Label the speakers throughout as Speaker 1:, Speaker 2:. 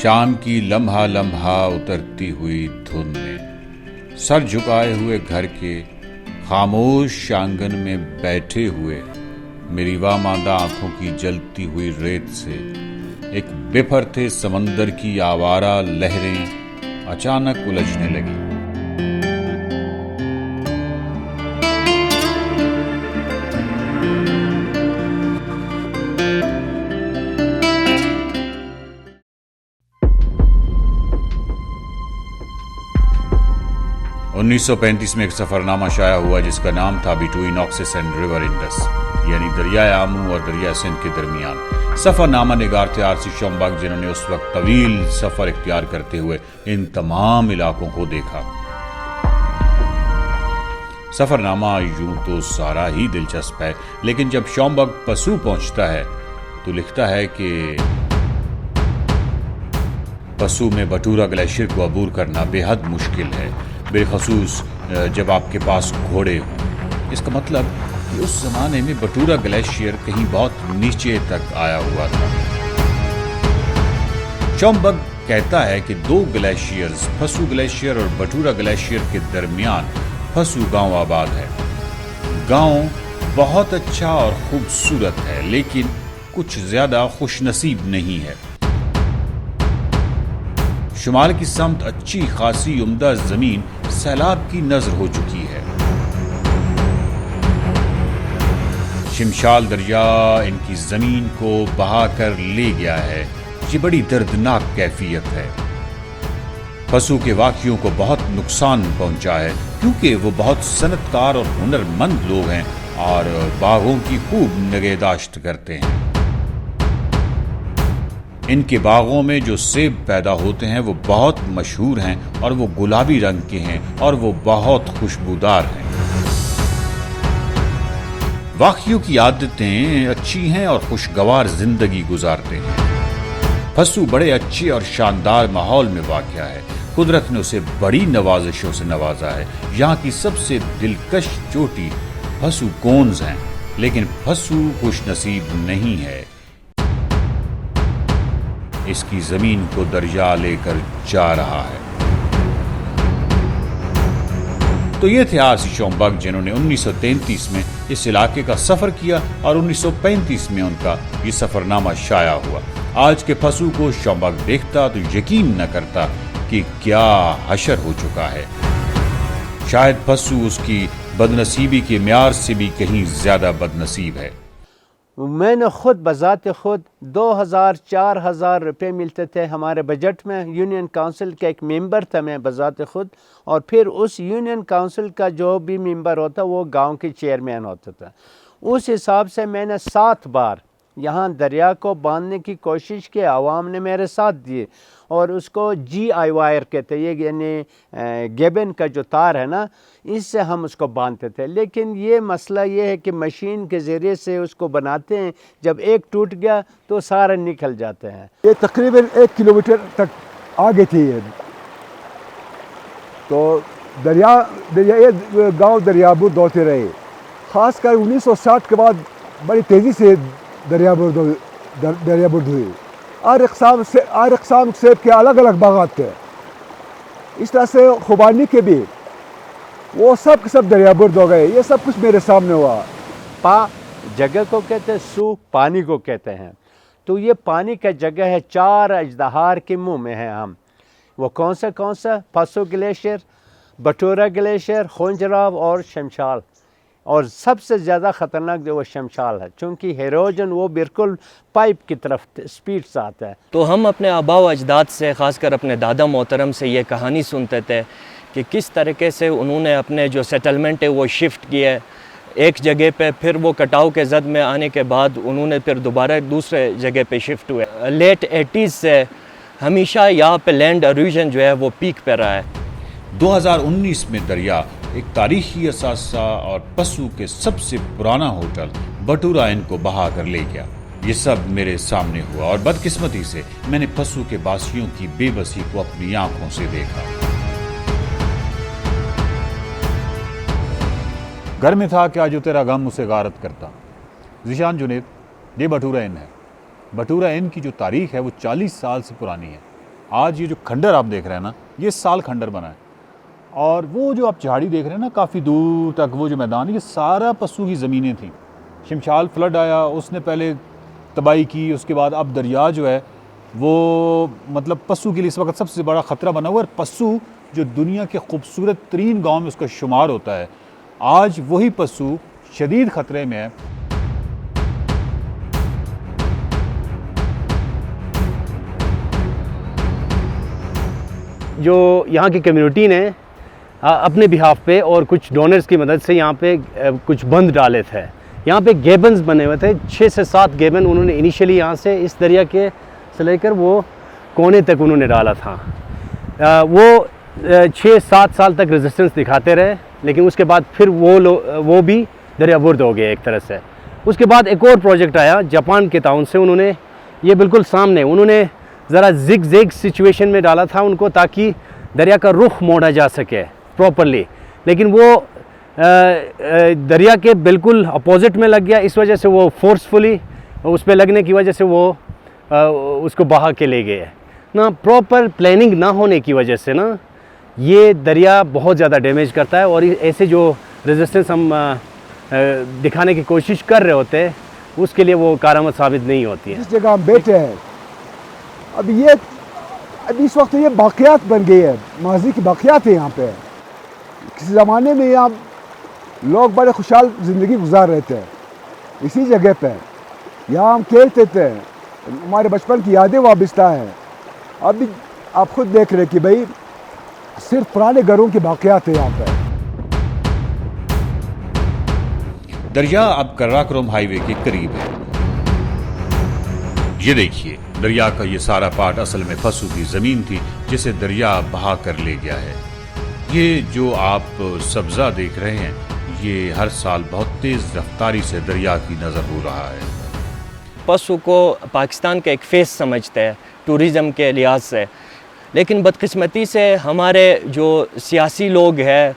Speaker 1: शाम की लम्हा लम्हा उतरती हुई धुंध में सर झुकाए हुए घर के खामोश आंगन में बैठे हुए मेरी वामादा आंखों की जलती हुई रेत से एक बेफरते समंदर की आवारा लहरें अचानक उलझने लगी। 1935 में एक सफरनामा शाया हुआ जिसका नाम था between oxes and river Indus, यानी दरिया आमू और दरिया सिंध के दरमियान। सफरनामा निगार थे आरसी शोमबर्ग, जिन्होंने उस वक्त तवील सफर इख्तियार करते हुए इन तमाम इलाकों को देखा। सफरनामा यूं तो सारा ही दिलचस्प है, लेकिन जब शोमबर्ग पसू पहुंचता है तो लिखता है कि पसू में बटूरा ग्लेशियर को अबूर करना बेहद मुश्किल है, बेखसूस जब आपके पास घोड़े हों। इसका मतलब कि उस जमाने में बटूरा ग्लेशियर कहीं बहुत नीचे तक आया हुआ था। शोमबर्ग कहता है कि दो ग्लेशियर्स, फसू ग्लेशियर और बटूरा ग्लेशियर के दरमियान फसू गांव आबाद है। गांव बहुत अच्छा और खूबसूरत है, लेकिन कुछ ज्यादा खुशनसीब नहीं है। शुमाल की समत अच्छी खासी उम्दा जमीन सैलाब की नजर हो चुकी है। शिमशाल दरिया इनकी जमीन को बहाकर ले गया है। ये बड़ी दर्दनाक कैफियत है। पशु के वाकियों को बहुत नुकसान पहुंचा है, क्योंकि वो बहुत सनतकार और हुनरमंद लोग हैं और बागों की खूब निगहदाश्त करते हैं। इनके बागों में जो सेब पैदा होते हैं वो बहुत मशहूर हैं और वो गुलाबी रंग के हैं और वो बहुत खुशबूदार हैं। वाकियों की आदतें अच्छी हैं और खुशगवार जिंदगी गुजारते हैं। फसू बड़े अच्छे और शानदार माहौल में वाक़या है। कुदरत ने उसे बड़ी नवाजिशों से नवाजा है। यहाँ की सबसे दिलकश चोटी फसू कोन्स हैं, लेकिन फसू खुशनसीब नहीं है। इसकी जमीन को दरिया लेकर जा रहा है। तो ये थे आरसी शोमबर्ग, जिन्होंने 1933 में इस इलाके का सफर किया और 1935 में उनका ये सफरनामा शाया हुआ। आज के फसू को शोमबर्ग देखता तो यकीन न करता कि क्या हशर हो चुका है। शायद फसू उसकी बदनसीबी के म्यार से भी कहीं ज्यादा बदनसीब है।
Speaker 2: मैंने खुद बजाते खुद 2000-4000 रुपये मिलते थे हमारे बजट में। यूनियन काउंसिल का एक मेंबर था मैं बजाते खुद, और फिर उस यूनियन काउंसिल का जो भी मेंबर होता वो गांव के चेयरमैन होता था। उस हिसाब से मैंने 7 बार यहाँ दरिया को बांधने की कोशिश की। आवाम ने मेरे साथ दिए और उसको GI वायर कहते हैं, ये यानी गेबन का जो तार है ना, इससे हम उसको बांधते थे। लेकिन ये मसला ये है कि मशीन के ज़रिए से उसको बनाते हैं, जब एक टूट गया तो सारे निकल जाते हैं।
Speaker 3: ये तकरीबन 1 किलोमीटर तक आगे थी ये, तो दरिया ये गाँव दरियाबुर्द होते रहे। ख़ासकर 1960 के बाद बड़ी तेज़ी से दरियाबुर्द हुई। हर इक़साम सेब के अलग अलग बागात थे। इस तरह से खुबानी के भी वो सब दरियाबुर्द हो गए। ये सब कुछ मेरे सामने हुआ।
Speaker 2: पा जगह को कहते हैं, सू पानी को कहते हैं। तो ये पानी का जगह है, 4 अजदहार के मुंह में है हम। वो कौन सा फसू ग्लेशियर, बटूरा ग्लेशियर, खुंजराव और शमशाल। और सबसे ज़्यादा ख़तरनाक जो वो शमशाल है, चूँकि हेरोजन वो बिल्कुल पाइप की तरफ स्पीड से आता है।
Speaker 4: तो हम अपने आबा व अजदाद से, ख़ासकर अपने दादा मोहतरम से ये कहानी सुनते थे कि किस तरीके से उन्होंने अपने जो सेटलमेंट है वो शिफ्ट किया एक जगह पे, फिर वो कटाव के जद में आने के बाद उन्होंने फिर दोबारा दूसरे जगह पे शिफ्ट हुए। लेट 80s से हमेशा यहाँ पे लैंड एरोजन जो है वो पीक पे रहा है।
Speaker 1: 2019 में दरिया एक तारीखी असासा और पसू के सबसे पुराना होटल बटूरा इन को बहा कर ले गया। ये सब मेरे सामने हुआ और बदकिस्मती से मैंने पसू के बासियों की बेबसी को अपनी आंखों से देखा। घर में था क्या जो तेरा गम उसे गारत करता। ज़ीशान जुनैद, ये बटूरा इन है। बटूरा इन की जो तारीख है वो 40 साल से पुरानी है। آج یہ جو کھنڈر آپ دیکھ رہے ہیں نا، یہ سال کھنڈر بنا ہے، اور وہ جو آپ جھاڑی دیکھ رہے ہیں نا کافی دور تک، وہ جو میدان ہے، یہ سارا پسو کی زمینیں تھیں. شمشال فلڈ آیا، اس نے پہلے تباہی کی، اس کے بعد اب دریا جو ہے وہ مطلب پسو کے لیے اس وقت سب سے بڑا خطرہ بنا ہوا ہے. اور پسو جو دنیا کے خوبصورت ترین گاؤں میں اس کا شمار ہوتا ہے، آج وہی پسو شدید خطرے میں ہے.
Speaker 5: جو یہاں کی کمیونٹی نے اپنے بہاف پہ اور کچھ ڈونرز کی مدد سے یہاں پہ کچھ بند ڈالے تھے. یہاں پہ گیبنز بنے ہوئے تھے، 6 سے 7 گیبن انہوں نے انیشلی یہاں سے اس دریا کے سے لے کر وہ کونے تک انہوں نے ڈالا تھا. وہ 6-7 سال تک ریزسٹنس دکھاتے رہے، لیکن اس کے بعد پھر وہ بھی دریا برد ہو گئے ایک طرح سے. اس کے بعد ایک اور پروجیکٹ آیا جاپان کے تعاون سے، انہوں نے یہ بالکل سامنے انہوں نے ذرا زگ زیگ سچویشن میں ڈالا تھا ان کو، تاکہ دریا کا رخ موڑا جا سکے پراپرلی، لیکن وہ دریا کے بالکل اپوزٹ میں لگ گیا. اس وجہ سے وہ فورسفلی اس پہ لگنے کی وجہ سے وہ اس کو بہا کے لے گئے نا. پراپر پلاننگ نہ ہونے کی وجہ سے نا یہ دریا بہت زیادہ ڈیمیج کرتا ہے، اور ایسے جو ریزسٹنس ہم دکھانے کی کوشش کر رہے ہوتے ہیں اس کے لیے وہ کارآمد ثابت نہیں ہوتی ہے.
Speaker 3: جس جگہ ہم بیٹھے ہیں اب اس وقت یہ باقیات بن گئی ہے، ماضی کی باقیات ہیں یہاں پہ. کسی زمانے میں یہاں لوگ بڑے خوشحال زندگی گزار رہے تھے اسی جگہ پہ. یہاں ہم کھیلتے تھے، ہمارے بچپن کی یادیں وابستہ ہیں. اب بھی آپ خود دیکھ رہے کہ بھائی صرف پرانے گھروں کی باقیات ہیں یہاں پہ.
Speaker 1: دریا اب کراکرم ہائی وے کے قریب ہے. یہ دیکھیے، دریا کا یہ سارا پارٹ اصل میں پسو کی زمین تھی جسے دریا بہا کر لے گیا ہے. یہ جو آپ سبزہ دیکھ رہے ہیں یہ ہر سال بہت تیز رفتاری سے دریا کی نظر ہو رہا ہے.
Speaker 4: پسو کو پاکستان کا ایک فیس سمجھتے ہیں ٹورزم کے لحاظ سے، لیکن بدقسمتی سے ہمارے جو سیاسی لوگ ہیں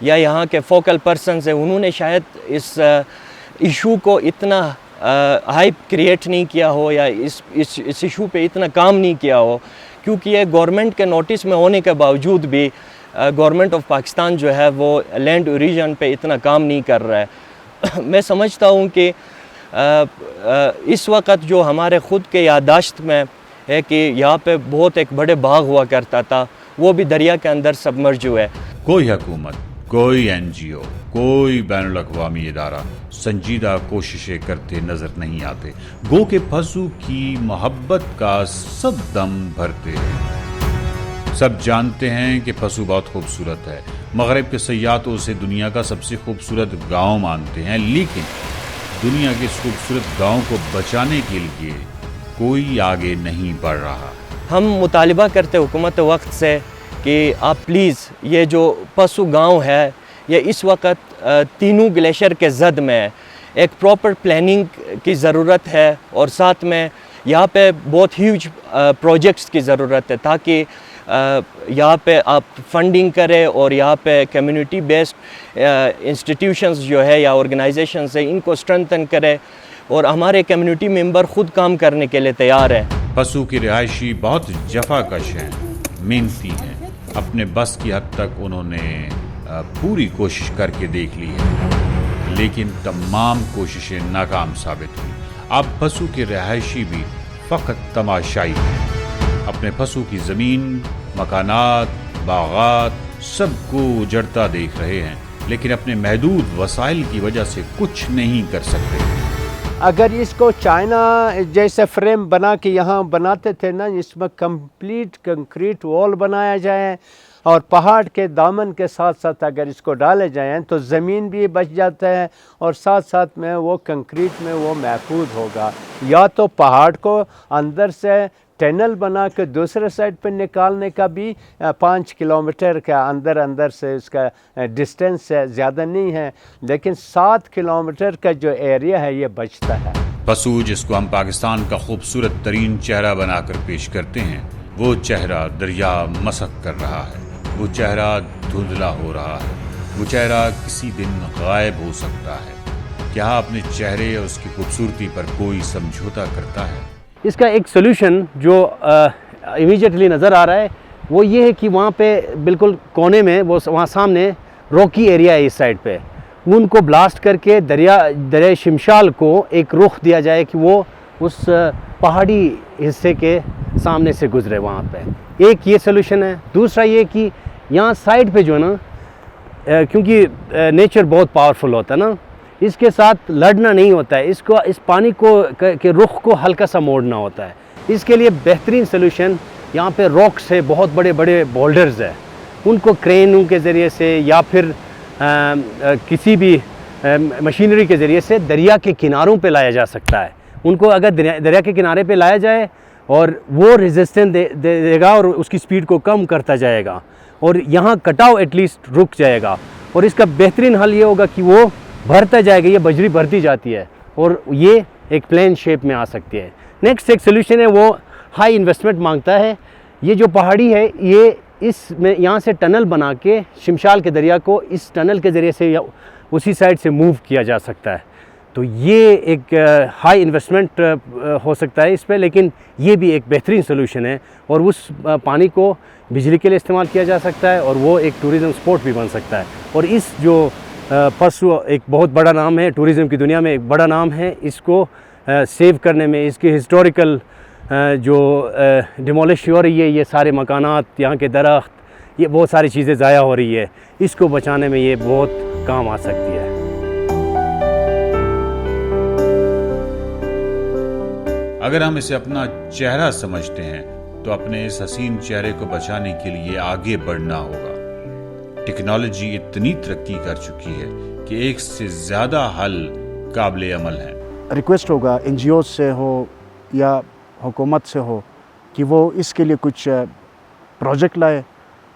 Speaker 4: یا یہاں کے فوکل پرسنز ہیں، انہوں نے شاید اس ایشو کو اتنا ہائپ کریٹ نہیں کیا ہو، یا اس ایشو پہ اتنا کام نہیں کیا ہو، کیونکہ یہ گورنمنٹ کے نوٹس میں ہونے کے باوجود بھی گورنمنٹ آف پاکستان جو ہے وہ لینڈ اوریجن پہ اتنا کام نہیں کر رہا ہے. میں سمجھتا ہوں کہ اس وقت جو ہمارے خود کے یادداشت میں ہے کہ یہاں پہ بہت ایک بڑے باغ ہوا کرتا تھا، وہ بھی دریا کے اندر سبمرج ہوئے.
Speaker 1: کوئی حکومت، کوئی NGO، کوئی بین الاقوامی ادارہ سنجیدہ کوششیں کرتے نظر نہیں آتے. گو کے پسو کی محبت کا سب دم بھرتے ہیں. سب جانتے ہیں کہ پسو بہت خوبصورت ہے. مغرب کے سیاح تو اسے دنیا کا سب سے خوبصورت گاؤں مانتے ہیں، لیکن دنیا کے اس خوبصورت گاؤں کو بچانے کے لیے کوئی آگے نہیں بڑھ رہا.
Speaker 4: ہم مطالبہ کرتے حکومت وقت سے کہ آپ پلیز یہ جو پسو گاؤں ہے یہ اس وقت تینوں گلیشر کے زد میں ایک پراپر پلاننگ کی ضرورت ہے، اور ساتھ میں یہاں پہ بہت ہیوج پروجیکٹس کی ضرورت ہے، تاکہ یہاں پہ آپ فنڈنگ کرے اور یہاں پہ کمیونٹی بیسڈ انسٹیٹیوشنز جو ہے یا آرگنائزیشنز ہیں ان کو اسٹرینتھن کرے، اور ہمارے کمیونٹی ممبر خود کام کرنے کے لیے تیار ہیں.
Speaker 1: پسو کے رہائشی بہت جفا کش ہیں، محنتی ہیں. اپنے بس کی حد تک انہوں نے پوری کوشش کر کے دیکھ لی ہے، لیکن تمام کوششیں ناکام ثابت ہوئی. اب پسو کے رہائشی بھی فقط تماشائی ہیں. اپنے پسو کی زمین، مکانات، باغات سب کو اجڑتا دیکھ رہے ہیں، لیکن اپنے محدود وسائل کی وجہ سے کچھ نہیں کر سکتے.
Speaker 2: اگر اس کو چائنا جیسے فریم بنا کے یہاں بناتے تھے نا، اس میں کمپلیٹ کنکریٹ وال بنایا جائے اور پہاڑ کے دامن کے ساتھ ساتھ اگر اس کو ڈالے جائیں تو زمین بھی بچ جاتا ہے، اور ساتھ ساتھ میں وہ کنکریٹ میں وہ محفوظ ہوگا. یا تو پہاڑ کو اندر سے ٹنل بنا کے دوسرے سائڈ پہ نکالنے کا بھی 5 کلومیٹر کا اندر سے اس کا ڈسٹینس زیادہ نہیں ہے، لیکن 7 کلومیٹر کا جو ایریا ہے یہ بچتا ہے.
Speaker 1: پسو جس کو ہم پاکستان کا خوبصورت ترین چہرہ بنا کر پیش کرتے ہیں، وہ چہرہ دریا مسخ کر رہا ہے. وہ چہرہ دھندلا ہو رہا ہے. وہ چہرہ کسی دن غائب ہو سکتا ہے. کیا اپنے چہرے اور اس کی خوبصورتی پر کوئی سمجھوتا کرتا ہے؟
Speaker 5: اس کا ایک سلوشن جو इमीडिएटली नज़र आ रहा है वो ये है कि वहाँ पे बिल्कुल कोने में वो वहाँ सामने रॉकी एरिया है इस साइड पे, उनको ब्लास्ट करके दरिया शिमशाल को एक रुख दिया जाए कि वो उस पहाड़ी हिस्से के सामने से गुजरे वहाँ पे। एक ये सोल्यूशन है। दूसरा ये कि यहाँ साइड पे जो है ना, क्योंकि नेचर बहुत पावरफुल होता है ना, इसके साथ लड़ना नहीं होता है, इसको इस पानी को के रुख को हल्का सा मोड़ना होता है। इसके लिए बेहतरीन सोल्यूशन यहाँ पे रॉक्स है, बहुत बड़े बड़े बोल्डर्स है, उनको क्रेनों के ज़रिए से या फिर किसी भी मशीनरी के ज़रिए से दरिया के किनारों पे लाया जा सकता है। उनको अगर दरिया के किनारे पे लाया जाए और वो रेजिस्टेंस देगा और उसकी स्पीड को कम करता जाएगा और यहाँ कटाव एटलीस्ट रुक जाएगा। और इसका बेहतरीन हल ये होगा कि वो भरता जाएगा, ये बजरी भरती जाती है और ये एक प्लेन शेप में आ सकती है। नेक्स्ट एक सोल्यूशन है वो हाई इन्वेस्टमेंट मांगता है। ये जो पहाड़ी है ये इसमें यहाँ से टनल बना के शिमशाल के दरिया को इस टनल के ज़रिए से या उसी साइड से मूव किया जा सकता है। तो ये एक हाई इन्वेस्टमेंट हो सकता है इस पे, लेकिन ये भी एक बेहतरीन सोल्यूशन है और उस पानी को बिजली के लिए इस्तेमाल किया जा सकता है और वो एक टूरिज़म स्पॉट भी बन सकता है। और इस जो पशु एक बहुत बड़ा नाम है, टूरिज़म की दुनिया में एक बड़ा नाम है, इसको सेव करने में, इसके हिस्टोरिकल जो डिमोलिश हो रही है, ये सारे मकानात, यहाँ के दरख्त, ये बहुत सारी चीज़ें ज़ाया हो रही है, इसको बचाने में ये बहुत काम आ सकती है।
Speaker 1: अगर हम इसे अपना चेहरा समझते हैं तो अपने इस हसीन चेहरे को बचाने के लिए आगे बढ़ना होगा। टेक्नोलॉजी इतनी तरक्की कर चुकी है कि एक से ज़्यादा हल काबिल अमल हैं।
Speaker 6: रिक्वेस्ट होगा NGO से हो या हुकूमत से हो कि वो इसके लिए कुछ प्रोजेक्ट लाए,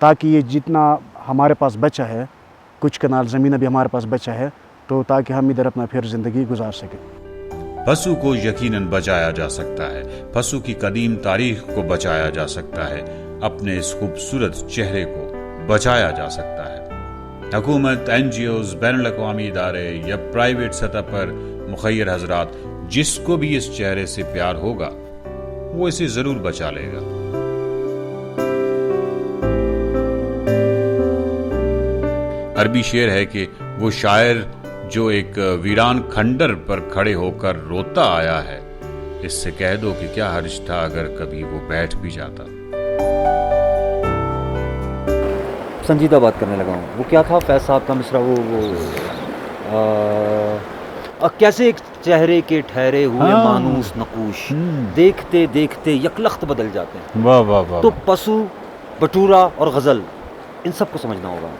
Speaker 6: ताकि ये जितना हमारे पास बचा है, कुछ कनाल ज़मीन अभी हमारे पास बचा है, तो ताकि हम इधर अपना फिर ज़िंदगी गुजार सकें।
Speaker 1: पशु को यकीनन बचाया जा सकता है, पशु की कदीम तारीख को बचाया जा सकता है, अपने इस खूबसूरत चेहरे को बचाया जा सकता है। हुकूमत, NGOs, बैनुल-अक़वामी इदारे या प्राइवेट सतह पर मुखय्यर हजरात, जिसको भी इस चेहरे से प्यार होगा वो इसे जरूर बचा लेगा। अरबी शेर है कि वो शायर जो एक वीरान खंडर पर खड़े होकर रोता आया है, इससे कह दो कि क्या हर्ज था अगर कभी वो बैठ भी जाता।
Speaker 7: संजीदा बात करने लगा हूँ। वो क्या था फैज साहब का मिसरा, कैसे एक चेहरे के ठहरे हुए मानूस नकूश देखते देखते यकलख्त बदल जाते हैं।
Speaker 1: वाह वाह वाह।
Speaker 7: तो पशु, बटूरा और गज़ल, इन सब को समझना होगा।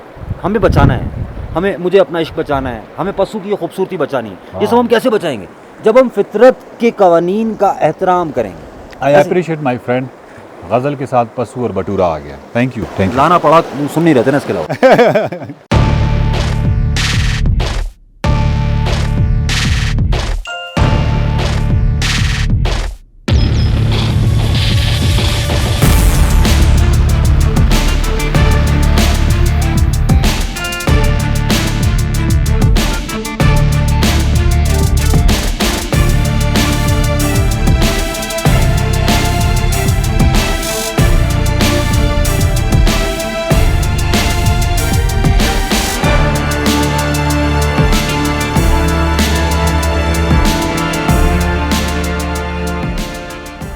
Speaker 7: हमें बचाना है, मुझे अपना इश्क बचाना है, हमें पशु की खूबसूरती बचानी है। ये सब हम कैसे बचाएंगे? जब हम फितरत के कवानीन का एहतराम करेंगे।
Speaker 8: आई अप्रिशिएट माई फ्रेंड, गज़ल के साथ पशु और बटूरा आ गया। Thank you.
Speaker 7: लाना पड़ा, सुन नहीं रहते ना इसके अलावा।